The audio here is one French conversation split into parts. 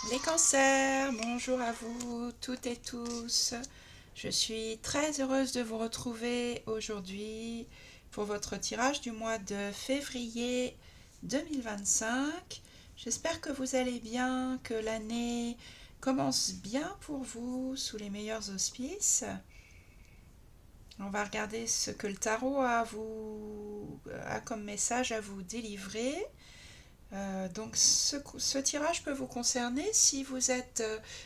Les cancers, bonjour à vous toutes et tous. Je suis très heureuse de vous retrouver aujourd'hui pour votre tirage du mois de février 2025. J'espère que vous allez bien, que l'année commence bien pour vous sous les meilleurs auspices. On va regarder ce que le tarot a comme message à vous délivrer. Donc ce tirage peut vous concerner si vous êtes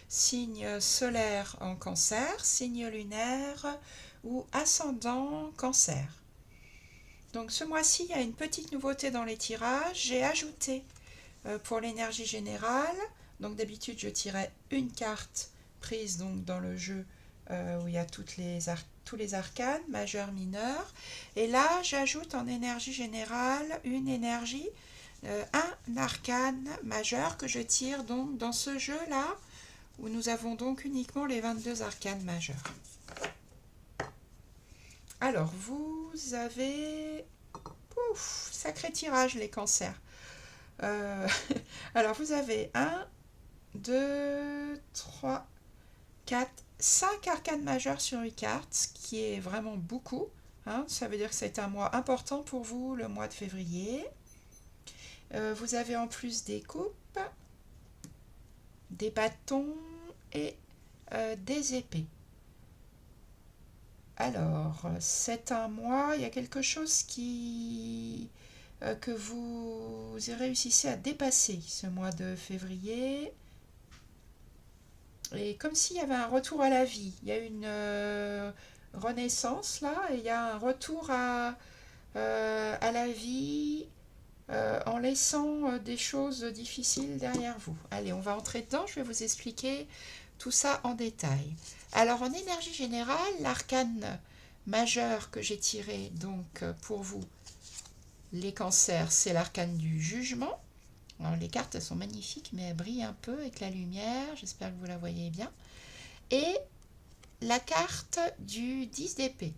signe solaire en cancer, signe lunaire ou ascendant cancer. Donc ce mois-ci, il y a une petite nouveauté dans les tirages. J'ai ajouté pour l'énergie générale, donc d'habitude je tirais une carte prise donc dans le jeu où il y a tous les arcanes, majeurs, mineurs. Et là, j'ajoute en énergie générale une énergie un arcane majeur que je tire donc dans ce jeu-là, où nous avons donc uniquement les 22 arcanes majeurs. Alors, vous avez... Ouf, sacré tirage les cancers. Euh, alors, vous avez un 2 3 4 5 arcanes majeures sur une carte, ce qui est vraiment beaucoup. Hein, ça veut dire que c'est un mois important pour vous, le mois de février. Vous avez en plus des coupes, des bâtons et des épées. Alors, c'est un mois, il y a quelque chose que vous réussissez à dépasser ce mois de février. Et comme s'il y avait un retour à la vie. Il y a une renaissance là, et il y a un retour à la vie en laissant des choses difficiles derrière vous. Allez, on va entrer dedans, je vais vous expliquer tout ça en détail. Alors en énergie générale, l'arcane majeur que j'ai tiré donc pour vous, les cancers, c'est l'arcane du jugement. Alors, les cartes elles sont magnifiques mais elles brillent un peu avec la lumière, j'espère que vous la voyez bien. Et la carte du 10 d'épée.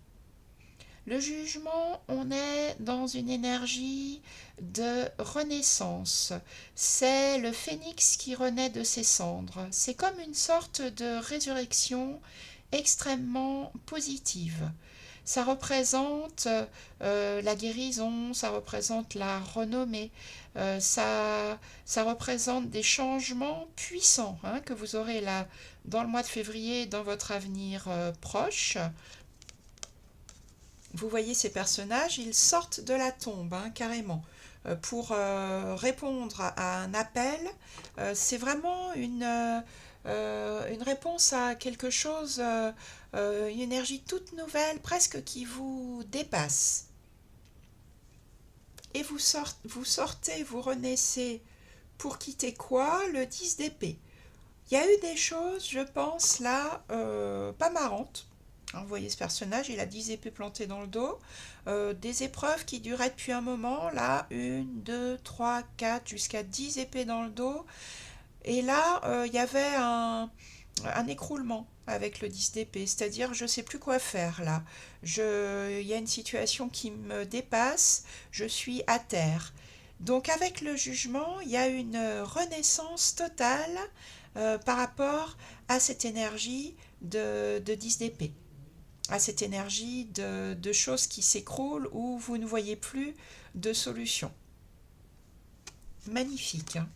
Le jugement, on est dans une énergie de renaissance. C'est le phénix qui renaît de ses cendres. C'est comme une sorte de résurrection extrêmement positive. Ça représente la guérison, ça représente la renommée, ça représente des changements puissants hein, que vous aurez là dans le mois de février, dans votre avenir proche. Vous voyez ces personnages, ils sortent de la tombe, hein, carrément, pour répondre à un appel. C'est vraiment une réponse à quelque chose, une énergie toute nouvelle, presque qui vous dépasse. Et vous sortez, vous renaissez pour quitter quoi? Le 10 d'épée. Il y a eu des choses, je pense, là, pas marrantes. Vous voyez ce personnage, il a 10 épées plantées dans le dos. Des épreuves qui duraient depuis un moment, là, une, deux, trois, quatre, jusqu'à 10 épées dans le dos. Et là, il y avait un écroulement avec le 10 d'épée, c'est-à-dire je ne sais plus quoi faire là. Il y a une situation qui me dépasse, je suis à terre. Donc avec le jugement, il y a une renaissance totale par rapport à cette énergie de 10 d'épée, à cette énergie de choses qui s'écroulent où vous ne voyez plus de solution. Magnifique, hein.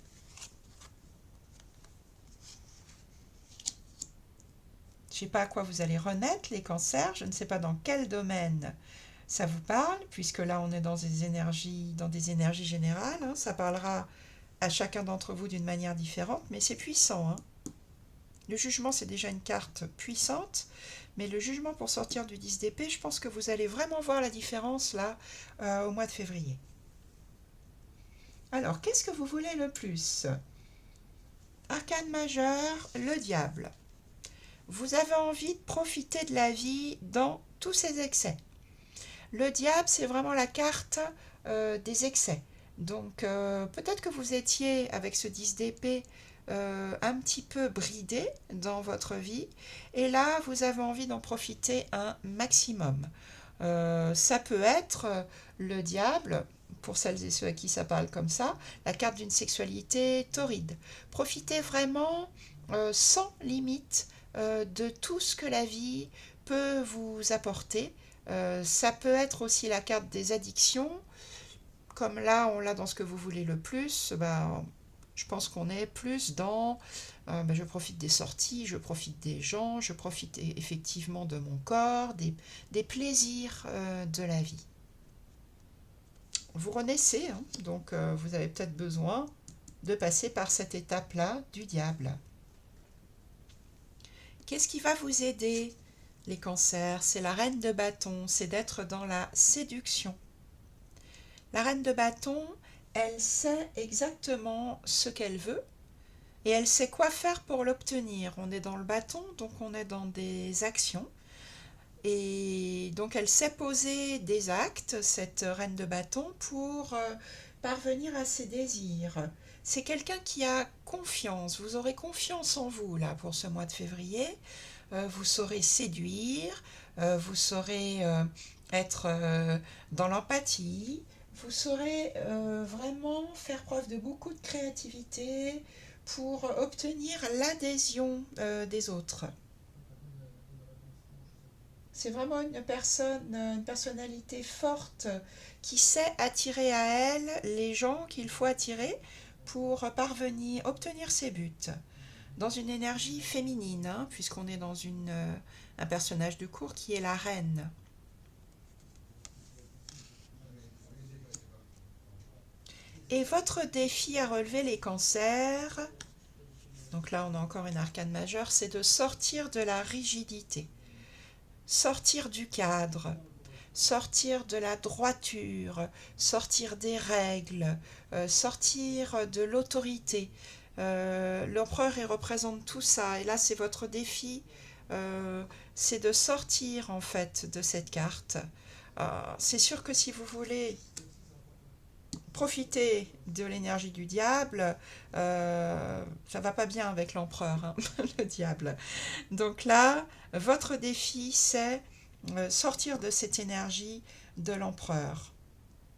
Je ne sais pas à quoi vous allez renaître, les cancers, je ne sais pas dans quel domaine ça vous parle, puisque là on est dans des énergies générales, hein. Ça parlera à chacun d'entre vous d'une manière différente, mais c'est puissant, hein. Le jugement, c'est déjà une carte puissante, mais le jugement pour sortir du 10 d'épée, je pense que vous allez vraiment voir la différence là au mois de février. Alors, qu'est-ce que vous voulez le plus? Arcane majeur, le diable. Vous avez envie de profiter de la vie dans tous ses excès. Le diable, c'est vraiment la carte des excès. Donc peut-être que vous étiez avec ce 10 d'épée un petit peu bridé dans votre vie et là vous avez envie d'en profiter un maximum. Ça peut être le diable, pour celles et ceux à qui ça parle comme ça, la carte d'une sexualité torride. Profitez vraiment sans limite de tout ce que la vie peut vous apporter. Ça peut être aussi la carte des addictions, comme là on l'a dans ce que vous voulez le plus. Je pense qu'on est plus dans je profite des sorties, je profite des gens, je profite effectivement de mon corps, des plaisirs de la vie. Vous renaissez, hein, donc vous avez peut-être besoin de passer par cette étape-là du diable. Qu'est-ce qui va vous aider, les cancers? C'est la reine de bâton, c'est d'être dans la séduction. La reine de bâton, elle sait exactement ce qu'elle veut et elle sait quoi faire pour l'obtenir. On est dans le bâton, donc on est dans des actions. Et donc elle sait poser des actes, cette reine de bâton, pour parvenir à ses désirs. C'est quelqu'un qui a confiance, vous aurez confiance en vous là pour ce mois de février. Vous saurez séduire, vous saurez être dans l'empathie, vous saurez vraiment faire preuve de beaucoup de créativité pour obtenir l'adhésion des autres. C'est vraiment une personnalité forte qui sait attirer à elle les gens qu'il faut attirer pour parvenir, obtenir ses buts. Dans une énergie féminine, hein, puisqu'on est dans un personnage de cour qui est la reine. Et votre défi à relever les cancers, donc là on a encore une arcane majeure, c'est de sortir de la rigidité, sortir du cadre, sortir de la droiture, sortir des règles, sortir de l'autorité. L'empereur, il représente tout ça. Et là, c'est votre défi, c'est de sortir en fait de cette carte. C'est sûr que si vous voulez profiter de l'énergie du diable, ça va pas bien avec l'empereur, hein, le diable. Donc là, votre défi, c'est sortir de cette énergie de l'empereur,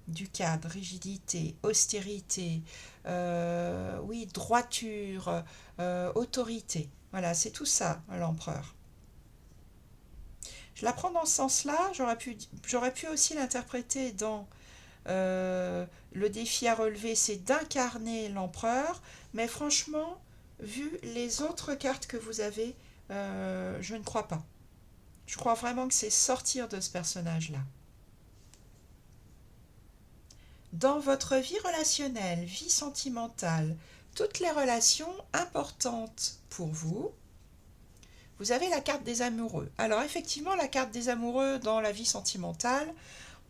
du cadre, rigidité, austérité, oui, droiture, autorité. Voilà, c'est tout ça, l'empereur. Je la prends dans ce sens-là, j'aurais pu aussi l'interpréter dans le défi à relever, c'est d'incarner l'empereur, mais franchement, vu les autres cartes que vous avez, je ne crois pas. Je crois vraiment que c'est sortir de ce personnage-là. Dans votre vie relationnelle, vie sentimentale, toutes les relations importantes pour vous, vous avez la carte des amoureux. Alors effectivement, la carte des amoureux dans la vie sentimentale,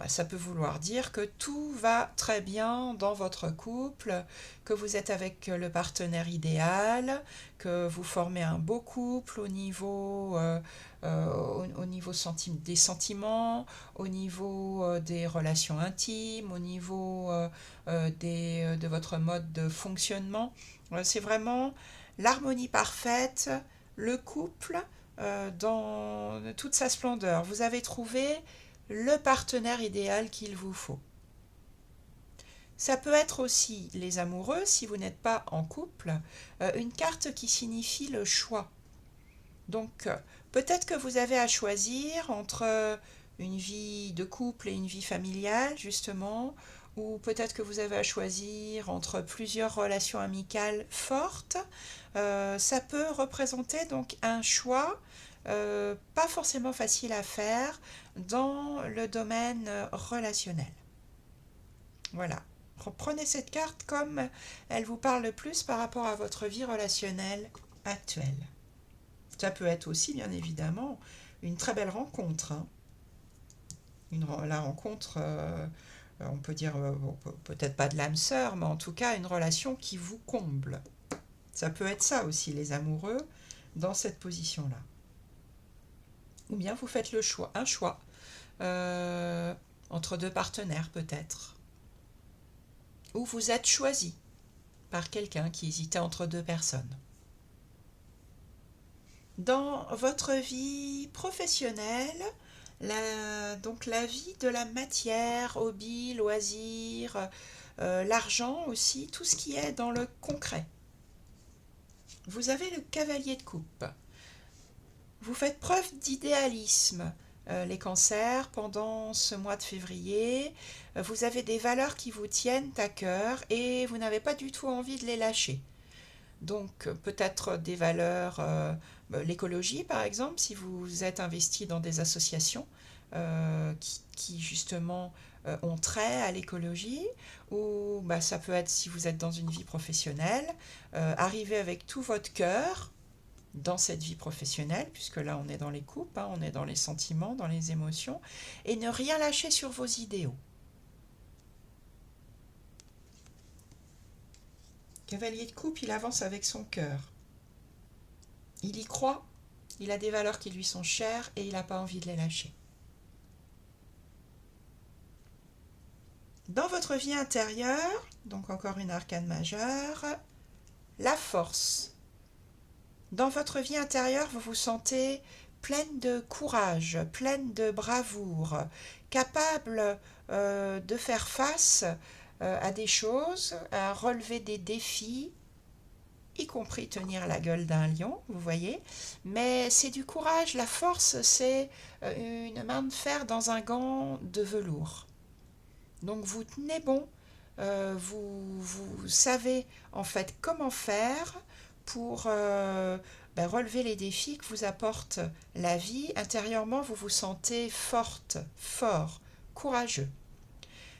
ça peut vouloir dire que tout va très bien dans votre couple, que vous êtes avec le partenaire idéal, que vous formez un beau couple au niveau des sentiments, au niveau des relations intimes, au niveau de votre mode de fonctionnement. C'est vraiment l'harmonie parfaite, le couple dans toute sa splendeur. Vous avez trouvé le partenaire idéal qu'il vous faut. Ça peut être aussi les amoureux, si vous n'êtes pas en couple, une carte qui signifie le choix. Donc, peut-être que vous avez à choisir entre une vie de couple et une vie familiale, justement, ou peut-être que vous avez à choisir entre plusieurs relations amicales fortes. Ça peut représenter donc un choix pas forcément facile à faire dans le domaine relationnel. Voilà. Prenez cette carte comme elle vous parle le plus par rapport à votre vie relationnelle actuelle. Ça peut être aussi, bien évidemment, une très belle rencontre. Hein. La rencontre, on peut dire, peut-être pas de l'âme sœur, mais en tout cas une relation qui vous comble. Ça peut être ça aussi, les amoureux, dans cette position-là. Ou bien vous faites un choix entre deux partenaires peut-être. Ou vous êtes choisi par quelqu'un qui hésitait entre deux personnes. Dans votre vie professionnelle, Donc la vie de la matière, hobby, loisirs, l'argent aussi, tout ce qui est dans le concret. Vous avez le cavalier de coupe. Vous faites preuve d'idéalisme, les cancers, pendant ce mois de février. Vous avez des valeurs qui vous tiennent à cœur et vous n'avez pas du tout envie de les lâcher. Donc peut-être des valeurs, l'écologie par exemple, si vous êtes investi dans des associations qui justement ont trait à l'écologie, ou ça peut être si vous êtes dans une vie professionnelle, arriver avec tout votre cœur dans cette vie professionnelle, puisque là on est dans les coupes, hein, on est dans les sentiments, dans les émotions, et ne rien lâcher sur vos idéaux. Cavalier de coupe, il avance avec son cœur. Il y croit, il a des valeurs qui lui sont chères et il n'a pas envie de les lâcher. Dans votre vie intérieure, donc encore une arcane majeure, la force. Dans votre vie intérieure, vous vous sentez pleine de courage, pleine de bravoure, capable de faire face à des choses, à relever des défis, y compris tenir la gueule d'un lion, vous voyez. Mais c'est du courage, la force, c'est une main de fer dans un gant de velours. Donc vous tenez bon, vous savez en fait comment faire pour relever les défis que vous apporte la vie. Intérieurement, vous vous sentez forte, fort, courageux.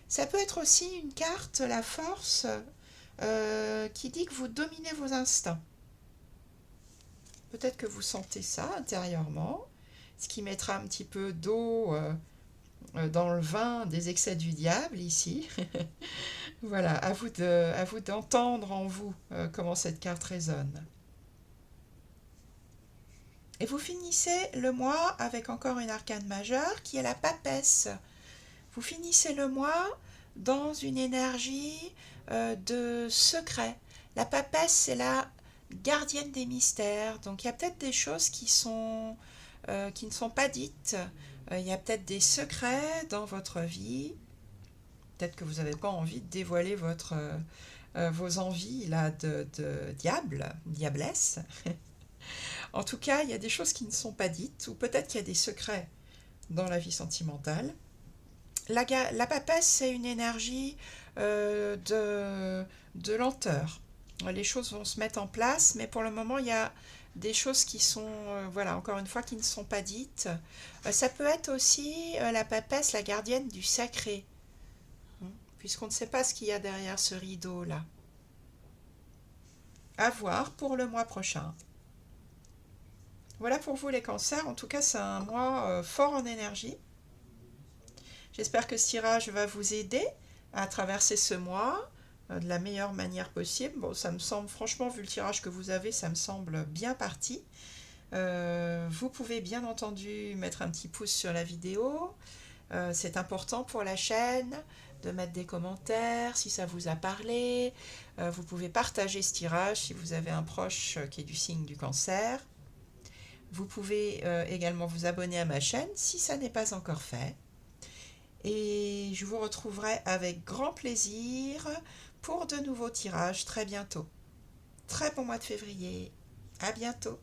Ça peut être aussi une carte, la force, qui dit que vous dominez vos instincts. Peut-être que vous sentez ça intérieurement, ce qui mettra un petit peu d'eau dans le vin des excès du diable ici. Voilà, à vous d'entendre en vous comment cette carte résonne. Et vous finissez le mois avec encore une arcane majeure qui est la papesse. Vous finissez le mois dans une énergie de secret. La papesse, c'est la gardienne des mystères. Donc il y a peut-être des choses qui ne sont pas dites. Il y a peut-être des secrets dans votre vie. Peut-être que vous n'avez pas envie de dévoiler vos envies là, de diablesse. En tout cas, il y a des choses qui ne sont pas dites, ou peut-être qu'il y a des secrets dans la vie sentimentale. La papesse, c'est une énergie de lenteur. Les choses vont se mettre en place, mais pour le moment, il y a des choses qui sont, voilà, encore une fois, qui ne sont pas dites. Ça peut être aussi la papesse, la gardienne du sacré, puisqu'on ne sait pas ce qu'il y a derrière ce rideau-là. À voir pour le mois prochain. Voilà pour vous les cancers. En tout cas, c'est un mois fort en énergie. J'espère que ce tirage va vous aider à traverser ce mois de la meilleure manière possible. Bon, ça me semble, franchement, vu le tirage que vous avez, ça me semble bien parti. Vous pouvez bien entendu mettre un petit pouce sur la vidéo. C'est important pour la chaîne de mettre des commentaires si ça vous a parlé. Vous pouvez partager ce tirage si vous avez un proche qui est du signe du cancer. Vous pouvez également vous abonner à ma chaîne si ça n'est pas encore fait. Et je vous retrouverai avec grand plaisir pour de nouveaux tirages très bientôt. Très bon mois de février. À bientôt.